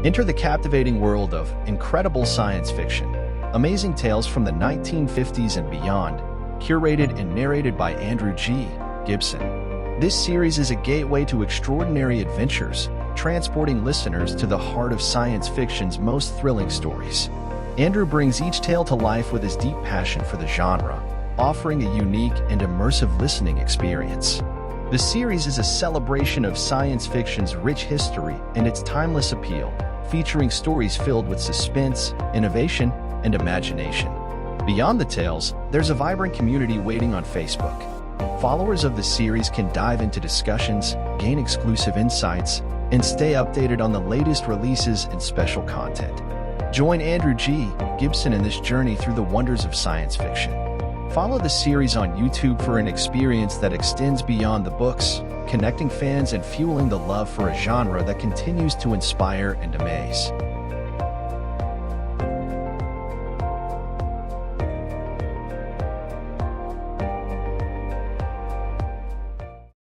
Enter the captivating world of incredible science fiction, amazing tales from the 1950s and beyond, curated and narrated by Andrew G. Gibson. This series is a gateway to extraordinary adventures, transporting listeners to the heart of science fiction's most thrilling stories. Andrew brings each tale to life with his deep passion for the genre, offering a unique and immersive listening experience. The series is a celebration of science fiction's rich history and its timeless appeal, featuring stories filled with suspense, innovation, and imagination. Beyond the tales, there's a vibrant community waiting on Facebook. Followers of the series can dive into discussions, gain exclusive insights, and stay updated on the latest releases and special content. Join Andrew G. Gibson in this journey through the wonders of science fiction. Follow the series on YouTube for an experience that extends beyond the books, connecting fans and fueling the love for a genre that continues to inspire and amaze.